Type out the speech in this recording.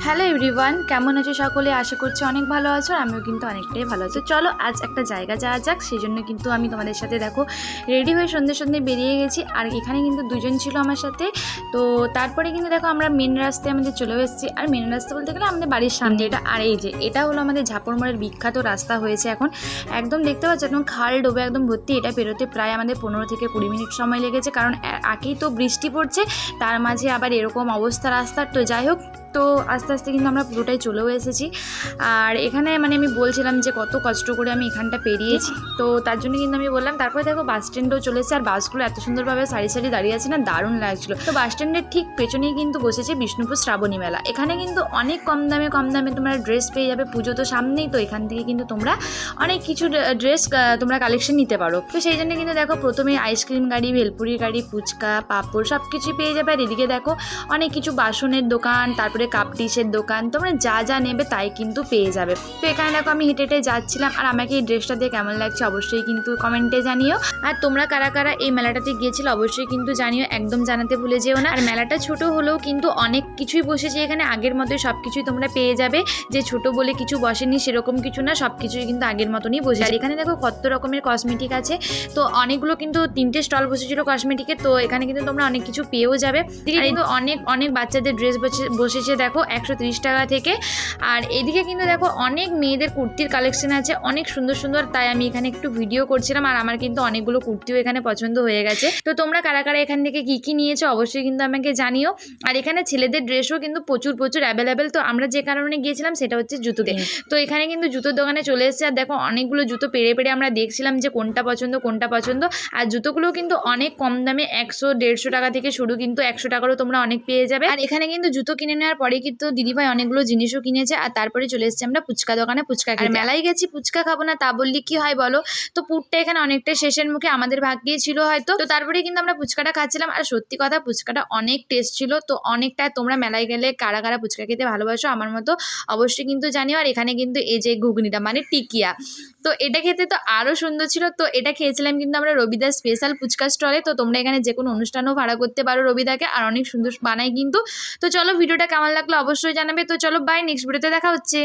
Hello everyone, কেমন আছো সকলে? আশা করছি অনেক ভালো আছো, আর আমিও কিন্তু অনেকটাই ভালো আছি। চলো আজ একটা জায়গা যাওয়া যাক। সেই জন্য কিন্তু আমি তোমাদের সাথে দেখো রেডি হয়ে সন্ধ্যে সন্ধ্যে বেরিয়ে গেছি। আর এখানে কিন্তু দুজন ছিল আমার সাথে। তো তারপরে কিন্তু দেখো আমরা মেন রাস্তায় আমাদের চলে এসেছি। আর মেন রাস্তা বলতে গেলে আমাদের বাড়ির সামনে এটা। আর এই যে এটা হলো আমাদের ঝাপড় মোড়ের বিখ্যাত রাস্তা হয়েছে এখন। একদম দেখতে পাচ্ছ একদম খাল ডোবে একদম ভর্তি। এটা পেরোতে প্রায় আমাদের 15 থেকে 20 মিনিট সময় লেগেছে, কারণ আগেই তো বৃষ্টি পড়ছে, তার মাঝে আবার এরকম অবস্থা রাস্তার। তো যাই হোক, তো আস্তে আস্তে কিন্তু আমরা পুরোটাই চলেও এসেছি। আর এখানে আমি বলছিলাম যে কত কষ্ট করে আমি এখানটা পেরিয়েছি, তো তার জন্য কিন্তু আমি বললাম। তারপরে দেখো বাস স্ট্যান্ডেও চলেছে, আর বাসগুলো এত সুন্দরভাবে সারি সারি দাঁড়িয়ে আছে না, দারুণ লাগছিলো। তো বাস স্ট্যান্ডের ঠিক পেছনেই কিন্তু বসেছে বিষ্ণুপুর শ্রাবণী মেলা। এখানে কিন্তু অনেক কম দামে তোমরা ড্রেস পেয়ে যাবে। পুজো তো সামনেই, তো এখান থেকে কিন্তু তোমরা অনেক কিছু ড্রেস তোমরা কালেকশন নিতে পারো। তো সেই জন্য কিন্তু দেখো প্রথমে আইসক্রিম গাড়ি, ভেলপুরি গাড়ি, ফুচকা, পাঁপড় সব কিছুই পেয়ে যাবে। আর এদিকে দেখো অনেক কিছু বাসনের দোকান, তারপরে কাপ ডিশের দোকান, তোমরা যা যা নেবে তাই কিন্তু পেয়ে যাবে। তো এখানে দেখো আমি হেঁটে হেঁটে যাচ্ছিলাম, আর আমাকে এই ড্রেসটা দিয়ে কেমন লাগছে অবশ্যই কিন্তু কমেন্টে জানিও। আর তোমরা কারা কারা এই মেলাটাতে গিয়েছিল অবশ্যই কিন্তু জানিও, একদম জানাতে ভুলে যেও না। আর মেলাটা ছোট হলেও কিন্তু অনেক কিছুই বসেছে এখানে, আগের মতোই সব কিছুই তোমরা পেয়ে যাবে। যে ছোট বলে কিছু বসেনি সেরকম কিছু না, সব কিছুই কিন্তু আগের মতনই বসে। আর এখানে দেখো কত রকমের কসমেটিক আছে। তো অনেকগুলো কিন্তু 3টে স্টল বসেছিল কসমেটিকের, তো এখানে কিন্তু তোমরা অনেক কিছু পেয়েও যাবে। কিন্তু অনেক অনেক বাচ্চাদের ড্রেস বসেছে দেখো 130 টাকা থেকে। আর এদিকে কিন্তু দেখো অনেক মেয়েদের কুর্তির কালেকশন আছে, অনেক সুন্দর সুন্দর। তাই আমি এখানে একটু ভিডিও করছিলাম, আর আমার কিন্তু অনেকগুলো কুর্তিও এখানে পছন্দ হয়ে গেছে। তো তোমরা কারা কারা এখান থেকে কী নিয়েছো অবশ্যই কিন্তু আমাকে জানিও। আর এখানে ছেলেদের ড্রেসও কিন্তু প্রচুর অ্যাভেলেবেল। তো আমরা যে কারণে গিয়েছিলাম সেটা হচ্ছে জুতোতে। তো এখানে কিন্তু জুতোর দোকানে চলে এসেছে, আর দেখো অনেকগুলো জুতো পেরে আমরা দেখছিলাম যে কোনটা পছন্দ। আর জুতোগুলো কিন্তু অনেক কম দামে, 100-150 টাকা থেকে শুরু, কিন্তু 100 টাকারও তোমরা অনেক পেয়ে যাবে। আর এখানে কিন্তু জুতো কিনে নেওয়ার পরে কিন্তু দিদিভাই অনেকগুলো জিনিসও কিনেছে। আর তারপরে চলে এসেছি আমরা ফুচকা দোকানে ফুচকা খেতে। আর মেলায় গেছি ফুচকা খাবো না তা বললি কি হয় বলো? তো পুরটা এখানে অনেকটা শেষের মুখে, আমাদের ভাগ্যেই ছিল হয়তো। তো তারপরে কিন্তু আমরা ফুচকাটা খাচ্ছিলাম, আর সত্যি কথা ফুচকাটা অনেক টেস্ট ছিল। তো অনেকটা তোমরা মেলায় গেলে কারা কারা ফুচকা খেতে ভালোবাসো আমার মতো অবশ্যই কিন্তু জানিও। আর এখানে কিন্তু এই যে ঘুগনিটা মানে টিকিয়া, তো এটা খেতে তো আরও সুন্দর ছিল। তো এটা খেয়েছিলাম কিন্তু আমরা রবিদার স্পেশাল ফুচকা স্টলে। তো তোমরা এখানে যে কোনো অনুষ্ঠানও ভাড়া করতে পারো রবিদাকে, আর অনেক সুন্দর বানায় কিন্তু। তো চলো ভিডিওটা কেমন লাগলো অবশ্যই জানাবে। তো চলো বাই, নেক্সট ভিডিওতে দেখা হচ্ছে।